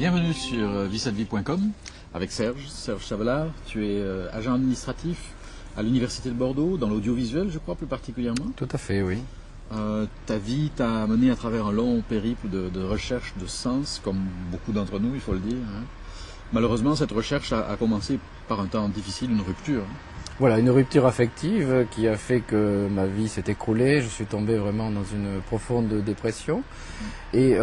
Bienvenue sur vie7vie.com avec Serge Chavelard. Tu es agent administratif à l'Université de Bordeaux, dans l'audiovisuel, je crois, plus particulièrement. Tout à fait, oui. Ta vie t'a mené à travers un long périple de recherche de sens, comme beaucoup d'entre nous, il faut le dire. Hein. Malheureusement, cette recherche a commencé par un temps difficile, une rupture. Voilà, une rupture affective qui a fait que ma vie s'est écroulée. Je suis tombé vraiment dans une profonde dépression. Et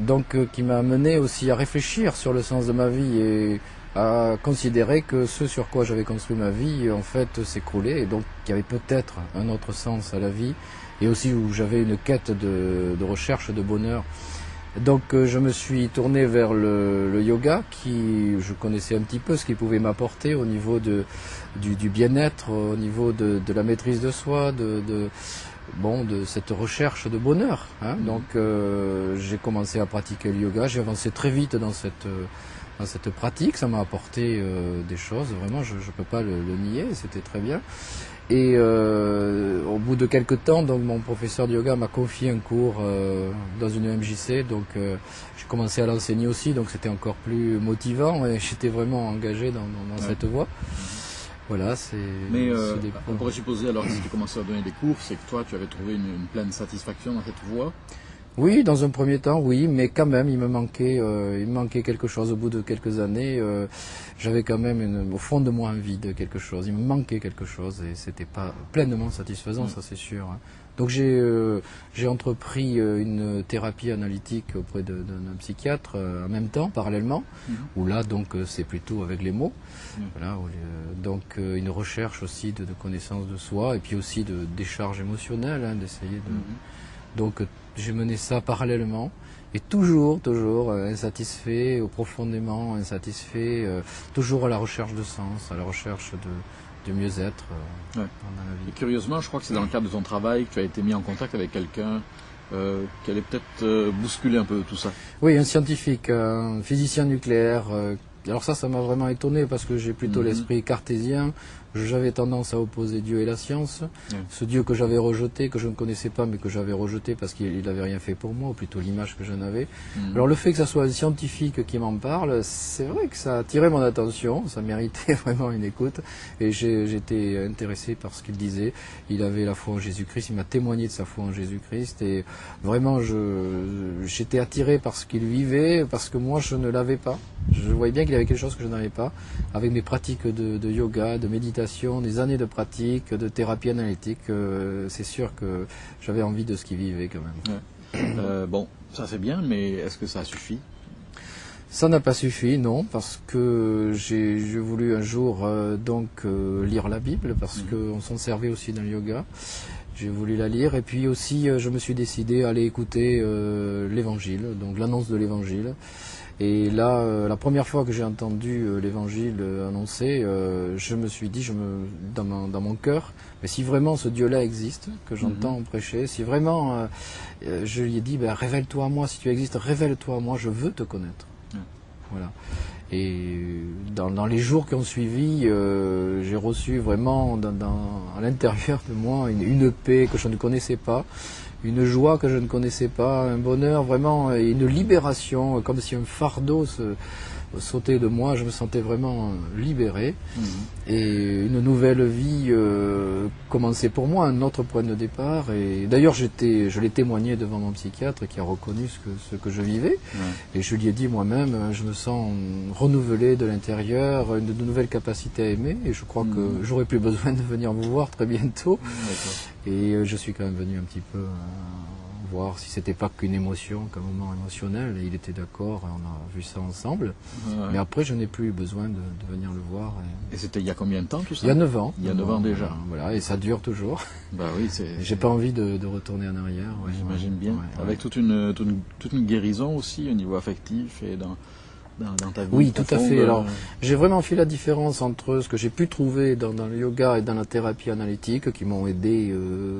donc qui m'a amené aussi à réfléchir sur le sens de ma vie et à considérer que ce sur quoi j'avais construit ma vie, en fait, s'écroulait. Et donc, qu'il y avait peut-être un autre sens à la vie. Et aussi où j'avais une quête de recherche de bonheur. Donc je me suis tourné vers le yoga, qui je connaissais un petit peu ce qu'il pouvait m'apporter au niveau du bien-être, au niveau de la maîtrise de soi, de cette recherche de bonheur. Hein. Donc j'ai commencé à pratiquer le yoga, j'ai avancé très vite dans cette pratique, ça m'a apporté des choses, vraiment je ne peux pas le nier, c'était très bien. Et au bout de quelques temps, donc mon professeur de yoga m'a confié un cours dans une MJC, donc j'ai commencé à l'enseigner aussi, donc c'était encore plus motivant et j'étais vraiment engagé dans cette voie. Voilà, Mais on pourrait supposer alors que si tu commençais à donner des cours, c'est que toi tu avais trouvé une pleine satisfaction dans cette voie. Oui, dans un premier temps, oui, mais quand même, il me manquait quelque chose. Au bout de quelques années, j'avais quand même au fond de moi envie de quelque chose. Il me manquait quelque chose et c'était pas pleinement satisfaisant, ça c'est sûr. Hein. Donc j'ai entrepris une thérapie analytique auprès d'un psychiatre en même temps, parallèlement, où là donc c'est plutôt avec les mots. Voilà, donc une recherche aussi de connaissance de soi et puis aussi de décharge émotionnelle, hein, d'essayer de. Donc j'ai mené ça parallèlement et toujours insatisfait, profondément insatisfait, toujours à la recherche de sens, à la recherche de mieux-être dans la vie. Et curieusement, je crois que c'est dans le cadre de ton travail que tu as été mis en contact avec quelqu'un qui allait peut-être bousculer un peu tout ça. Oui, un scientifique, un physicien nucléaire. Alors ça m'a vraiment étonné parce que j'ai plutôt l'esprit cartésien. J'avais tendance à opposer Dieu et la science. Ce Dieu que j'avais rejeté, que je ne connaissais pas, mais que j'avais rejeté parce qu'il n'avait rien fait pour moi, ou plutôt l'image que j'en avais. Alors le fait que ça soit un scientifique qui m'en parle, c'est vrai que ça a attiré mon attention, ça méritait vraiment une écoute. Et j'étais intéressé par ce qu'il disait. Il avait la foi en Jésus-Christ, il m'a témoigné de sa foi en Jésus-Christ. Et vraiment, j'étais attiré par ce qu'il vivait, parce que moi, je ne l'avais pas. Je voyais bien qu'il y avait quelque chose que je n'avais pas, avec mes pratiques de yoga, de méditation, des années de pratique, de thérapie analytique. C'est sûr que j'avais envie de ce qu'il vivait quand même. Bon, ça c'est bien, mais est-ce que ça a suffi ? Ça n'a pas suffi, non, parce que j'ai voulu un jour lire la Bible, parce qu'on s'en servait aussi dans le yoga. J'ai voulu la lire et puis aussi je me suis décidé à aller écouter l'évangile, donc l'annonce de l'évangile. Et là, la première fois que j'ai entendu l'évangile annoncé, je me suis dit, dans mon cœur, mais si vraiment ce Dieu-là existe, que j'entends prêcher, si vraiment, je lui ai dit, révèle-toi à moi, si tu existes, révèle-toi à moi, je veux te connaître. Voilà. Et dans les jours qui ont suivi, j'ai reçu vraiment à l'intérieur de moi une paix que je ne connaissais pas, une joie que je ne connaissais pas, un bonheur vraiment, et une libération, comme si un fardeau sautait de moi, je me sentais vraiment libéré. Et une nouvelle vie commençait pour moi, un autre point de départ. Et d'ailleurs, je l'ai témoigné devant mon psychiatre qui a reconnu ce que je vivais. Et je lui ai dit moi-même, je me sens renouvelé de l'intérieur, de nouvelles capacités à aimer. Et je crois que j'aurais plus besoin de venir vous voir très bientôt. Et je suis quand même venu un petit peu voir si c'était pas qu'une émotion, qu'un moment émotionnel, et il était d'accord, et on a vu ça ensemble. Mais après, je n'ai plus eu besoin de venir le voir. Et c'était il y a combien de temps tout ça ? Il y a 9 ans. Il y a 9 ans déjà. Voilà, et ça dure toujours. Bah oui, j'ai pas envie de retourner en arrière. J'imagine bien. Avec toute une guérison aussi au niveau affectif et dans ta vie. Oui, tout à fait. Alors, j'ai vraiment fait la différence entre ce que j'ai pu trouver dans le yoga et dans la thérapie analytique, qui m'ont aidé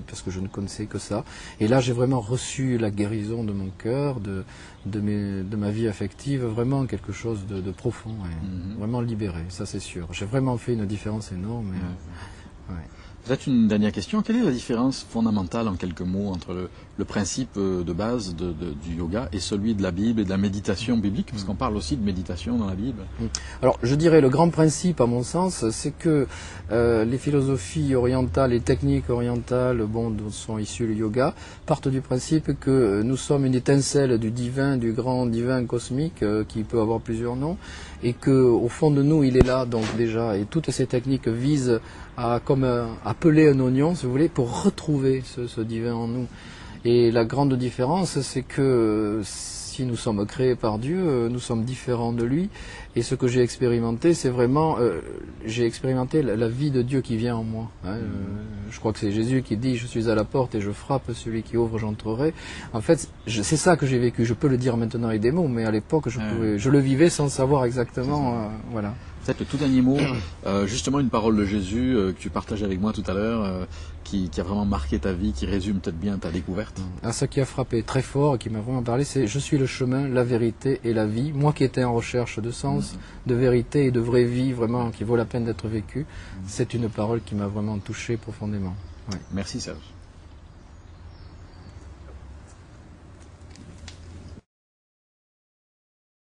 parce que je ne connaissais que ça. Et là, j'ai vraiment reçu la guérison de mon cœur, de ma vie affective, vraiment quelque chose de profond, vraiment libéré, ça c'est sûr. J'ai vraiment fait une différence énorme. Peut-être une dernière question. Quelle est la différence fondamentale, en quelques mots, entre le principe de base du yoga et celui de la Bible et de la méditation biblique? Parce qu'on parle aussi de méditation dans la Bible. Alors, je dirais le grand principe, à mon sens, c'est que les philosophies orientales et techniques orientales, dont sont issues le yoga, partent du principe que nous sommes une étincelle du divin, du grand divin cosmique, qui peut avoir plusieurs noms, et que au fond de nous, il est là, donc déjà, et toutes ces techniques visent à peler un oignon, si vous voulez, pour retrouver ce divin en nous. Et la grande différence, c'est que si nous sommes créés par Dieu, nous sommes différents de lui. Et ce que j'ai expérimenté, c'est vraiment, j'ai expérimenté la vie de Dieu qui vient en moi. Je crois que c'est Jésus qui dit, je suis à la porte et je frappe, celui qui ouvre, j'entrerai. En fait, c'est ça que j'ai vécu. Je peux le dire maintenant avec des mots, mais à l'époque, je le vivais sans savoir exactement, voilà. Peut-être le tout dernier mot, justement une parole de Jésus que tu partages avec moi tout à l'heure, qui a vraiment marqué ta vie, qui résume peut-être bien ta découverte. Ce qui a frappé très fort et qui m'a vraiment parlé, c'est « Je suis le chemin, la vérité et la vie ». Moi qui étais en recherche de sens, de vérité et de vraie vie, vraiment, qui vaut la peine d'être vécue, c'est une parole qui m'a vraiment touché profondément. Ouais. Merci Serge.